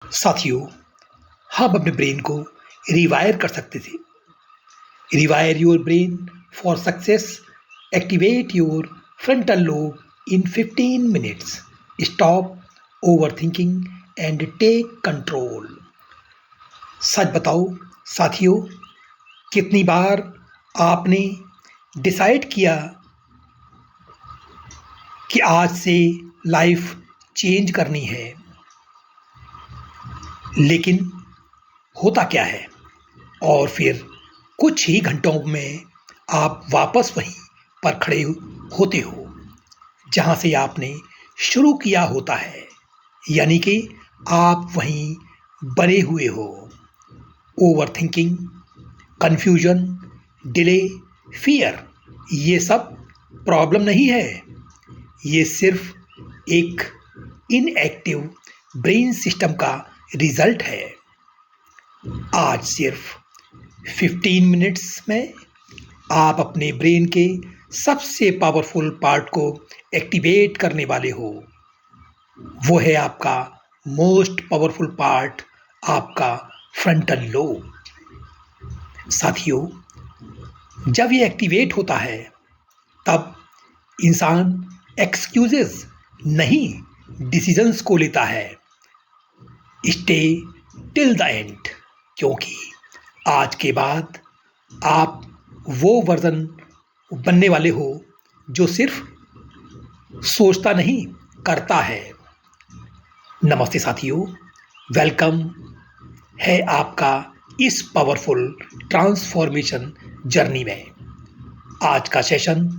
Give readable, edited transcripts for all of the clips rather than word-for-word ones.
साथियों, हम अपने ब्रेन को रिवायर कर सकते थे। Rewire your brain for success, activate your frontal lobe in 15 minutes, stop over thinking and take control. सच बताओ साथियों, कितनी बार आपने डिसाइड किया कि आज से लाइफ चेंज करनी है, लेकिन होता क्या है, और फिर कुछ ही घंटों में आप वापस वहीं पर खड़े होते हो जहां से आपने शुरू किया होता है। यानी कि आप वहीं बने हुए हो। Over thinking, confusion, delay, fear, ये सब प्रॉब्लम नहीं है। ये सिर्फ एक इनएक्टिव ब्रेन सिस्टम का रिजल्ट है। आज सिर्फ 15 मिनट्स में आप अपने ब्रेन के सबसे पावरफुल पार्ट को एक्टिवेट करने वाले हो। वो है आपका मोस्ट पावरफुल पार्ट, आपका फ्रंटल लोब। साथियों, जब ये एक्टिवेट होता है तब इंसान एक्सक्यूजेस नहीं, डिसीजंस को लेता है। स्टे टिल द एंड, क्योंकि आज के बाद आप वो वर्जन बनने वाले हो जो सिर्फ सोचता नहीं, करता है। नमस्ते साथियों, वेलकम है आपका इस पावरफुल ट्रांसफॉर्मेशन जर्नी में। आज का सेशन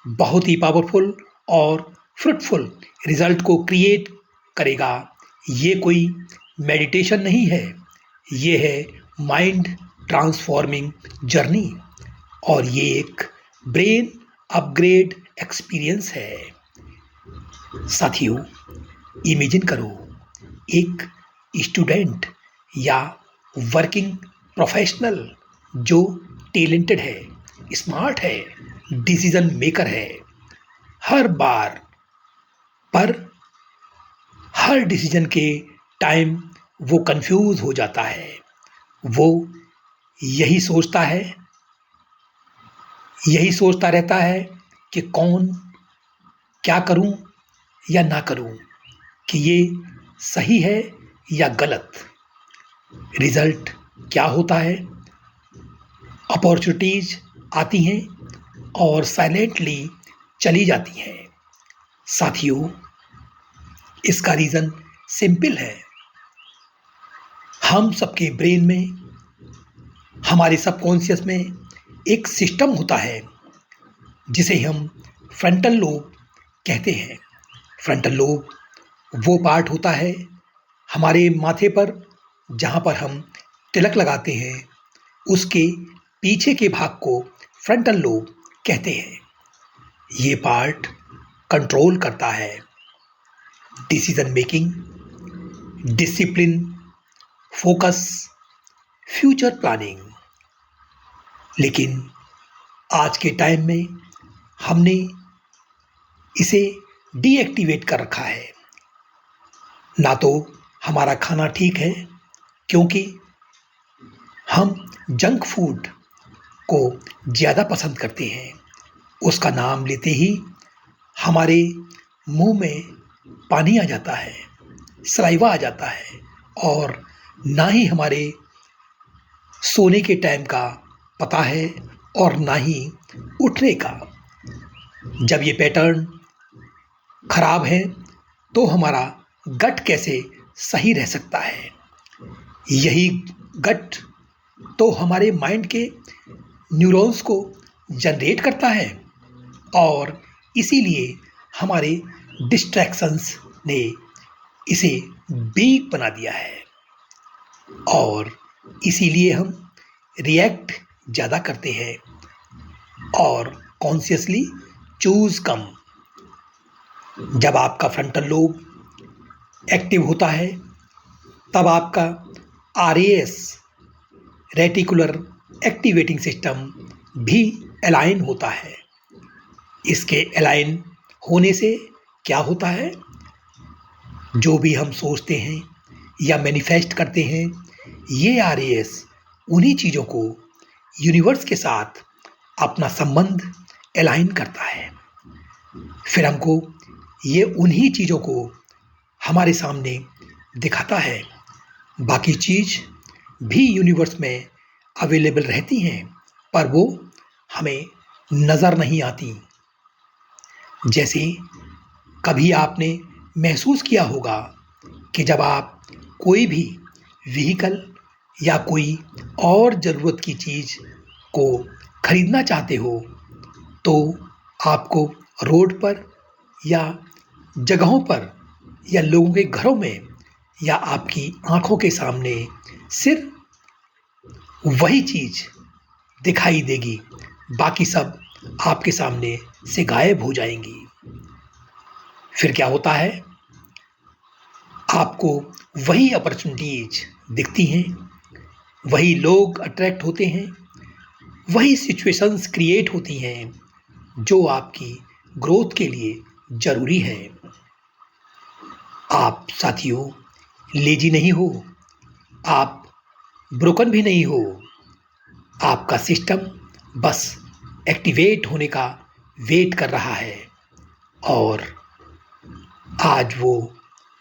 बहुत ही पावरफुल और फ्रूटफुल रिजल्ट को क्रिएट करेगा। ये कोई मेडिटेशन नहीं है, ये है माइंड ट्रांसफॉर्मिंग जर्नी, और ये एक ब्रेन अपग्रेड एक्सपीरियंस है। साथियों, इमेजिन करो, एक स्टूडेंट या वर्किंग प्रोफेशनल जो टैलेंटेड है, स्मार्ट है, डिसीजन मेकर है। हर बार पर हर डिसीजन के टाइम वो कंफ्यूज हो जाता है। वो यही सोचता रहता है कि कौन, क्या करूं या ना करूं, कि ये सही है या गलत। रिजल्ट क्या होता है? अपॉर्चुनिटीज आती हैं और साइलेंटली चली जाती हैं। साथियों, इसका रीज़न सिंपल है। हम सबके ब्रेन में, हमारे सबकॉन्शियस में एक सिस्टम होता है जिसे हम फ्रंटल लोब कहते हैं। फ्रंटल लोब वो पार्ट होता है हमारे माथे पर जहाँ पर हम तिलक लगाते हैं, उसके पीछे के भाग को फ्रंटल लोब कहते हैं। ये पार्ट कंट्रोल करता है decision making, discipline, focus, future planning. लेकिन आज के टाइम में हमने इसे डीएक्टिवेट कर रखा है। ना तो हमारा खाना ठीक है, क्योंकि हम जंक फूड को ज़्यादा पसंद करते हैं। उसका नाम लेते ही हमारे मुंह में पानी आ जाता है, सलाइवा आ जाता है, और ना ही हमारे सोने के टाइम का पता है और ना ही उठने का। जब ये पैटर्न खराब है तो हमारा गट कैसे सही रह सकता है? यही गट तो हमारे माइंड के न्यूरॉन्स को जनरेट करता है, और इसीलिए हमारे डिस्ट्रैक्शंस ने इसे वीक बना दिया है, और इसीलिए हम रिएक्ट ज़्यादा करते हैं और कॉन्शियसली चूज कम। जब आपका फ्रंटल लोब एक्टिव होता है तब आपका आरएएस, रेटिकुलर एक्टिवेटिंग सिस्टम, भी अलाइन होता है। इसके अलाइन होने से क्या होता है? जो भी हम सोचते हैं या मैनिफेस्ट करते हैं, ये आरएएस उन्हीं चीज़ों को यूनिवर्स के साथ अपना संबंध अलाइन करता है। फिर हमको ये उन्हीं चीज़ों को हमारे सामने दिखाता है। बाकी चीज़ भी यूनिवर्स में अवेलेबल रहती हैं, पर वो हमें नज़र नहीं आती। जैसे कभी आपने महसूस किया होगा कि जब आप कोई भी व्हीकल या कोई और ज़रूरत की चीज़ को खरीदना चाहते हो, तो आपको रोड पर या जगहों पर या लोगों के घरों में या आपकी आँखों के सामने सिर्फ़ वही चीज़ दिखाई देगी, बाकी सब आपके सामने से गायब हो जाएँगी। फिर क्या होता है? आपको वही अपॉर्चुनिटीज़ दिखती हैं, वही लोग अट्रैक्ट होते हैं, वही सिचुएशंस क्रिएट होती हैं जो आपकी ग्रोथ के लिए ज़रूरी है। आप साथियों लेज़ी नहीं हो, आप ब्रोकन भी नहीं हो, आपका सिस्टम बस एक्टिवेट होने का वेट कर रहा है और आज वो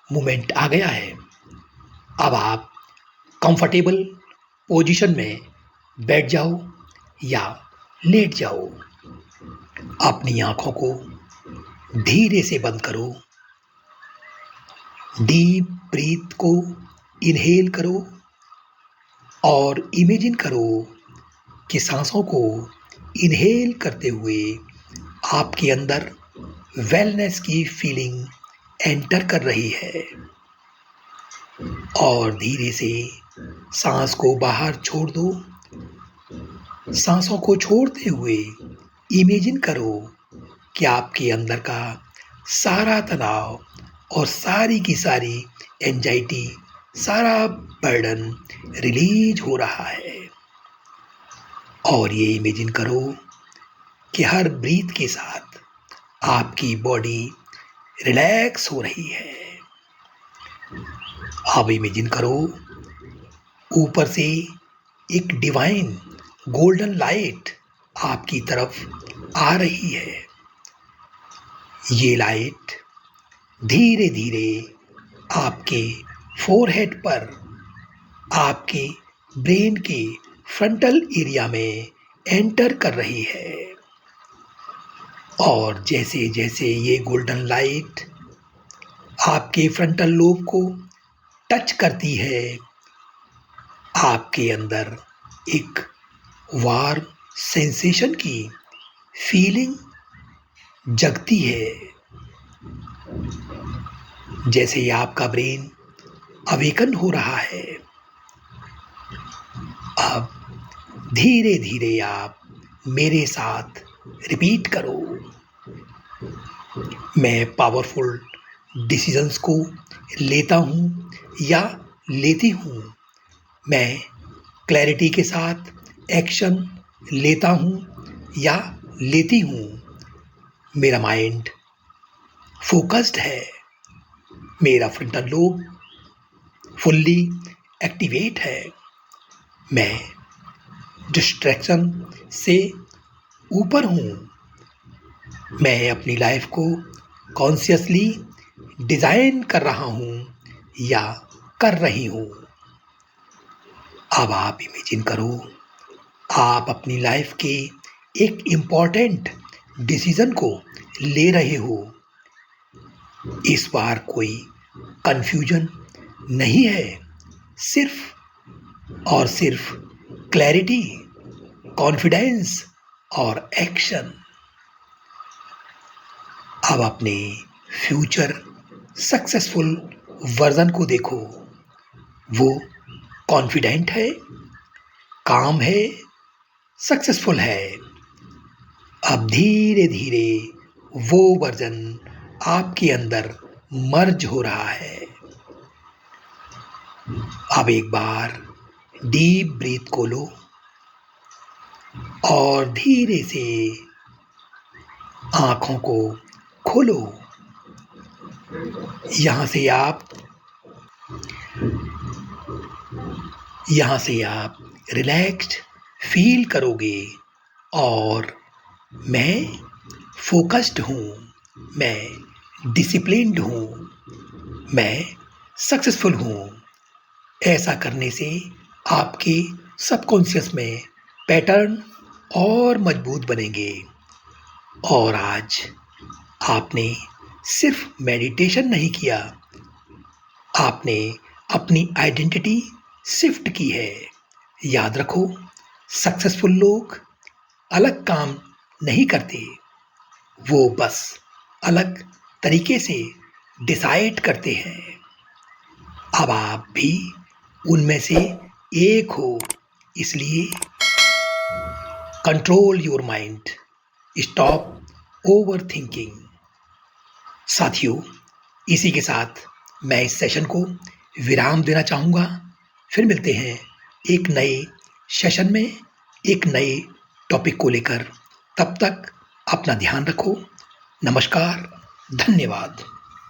मोमेंट आ गया है। अब आप कंफर्टेबल पोजीशन में बैठ जाओ या लेट जाओ। अपनी आँखों को धीरे से बंद करो। डीप ब्रीथ को इनहेल करो और इमेजिन करो कि सांसों को इनहेल करते हुए आपके अंदर वेलनेस की फीलिंग एंटर कर रही है और धीरे से सांस को बाहर छोड़ दो। सांसों को छोड़ते हुए इमेजिन करो कि आपके अंदर का सारा तनाव और सारी की सारी एंजाइटी, सारा बर्डन रिलीज हो रहा है और ये इमेजिन करो कि हर ब्रीथ के साथ आपकी बॉडी रिलैक्स हो रही है। अब इमेजिन करो ऊपर से एक डिवाइन गोल्डन लाइट आपकी तरफ आ रही है। ये लाइट धीरे धीरे आपके फोरहेड पर, आपके ब्रेन के फ्रंटल एरिया में एंटर कर रही है और जैसे जैसे ये गोल्डन लाइट आपके फ्रंटल लोब को टच करती है, आपके अंदर एक वार्म सेंसेशन की फीलिंग जगती है। जैसे आपका ब्रेन अवेकन हो रहा है। अब धीरे धीरे आप मेरे साथ रिपीट करो। मैं पावरफुल डिसीजंस को लेता हूँ या लेती हूँ। मैं क्लैरिटी के साथ एक्शन लेता हूँ या लेती हूँ। मेरा माइंड फोकस्ड है। मेरा फ्रंटल लोब फुल्ली एक्टिवेट है। मैं डिस्ट्रैक्शन से ऊपर हूँ। मैं अपनी लाइफ को कॉन्शियसली डिज़ाइन कर रहा हूँ या कर रही हूँ। अब आप इमेजिन करो आप अपनी लाइफ के एक इम्पॉर्टेंट डिसीज़न को ले रहे हो। इस बार कोई कन्फ्यूजन नहीं है, सिर्फ और सिर्फ क्लैरिटी, कॉन्फिडेंस और एक्शन। अब अपने फ्यूचर सक्सेसफुल वर्जन को देखो। वो कॉन्फिडेंट है, काम है, सक्सेसफुल है। अब धीरे धीरे वो वर्जन आपके अंदर मर्ज हो रहा है। अब एक बार डीप ब्रीथ को लो और धीरे से आँखों को खोलो। यहाँ से आप यहाँ से आप रिलैक्स्ड फील करोगे और मैं फोकस्ड हूँ, मैं डिसिप्लिन्ड हूँ, मैं सक्सेसफुल हूँ। ऐसा करने से आपके सबकॉन्शियस में पैटर्न और मजबूत बनेंगे और आज आपने सिर्फ मेडिटेशन नहीं किया, आपने अपनी आइडेंटिटी शिफ्ट की है। याद रखो, सक्सेसफुल लोग अलग काम नहीं करते, वो बस अलग तरीके से डिसाइड करते हैं। अब आप भी उनमें से एक हो, इसलिए control your mind, stop over thinking. साथियों, इसी के साथ मैं इस सेशन को विराम देना चाहूँगा। फिर मिलते हैं एक नए सेशन में, एक नए टॉपिक को लेकर। तब तक अपना ध्यान रखो। नमस्कार, धन्यवाद।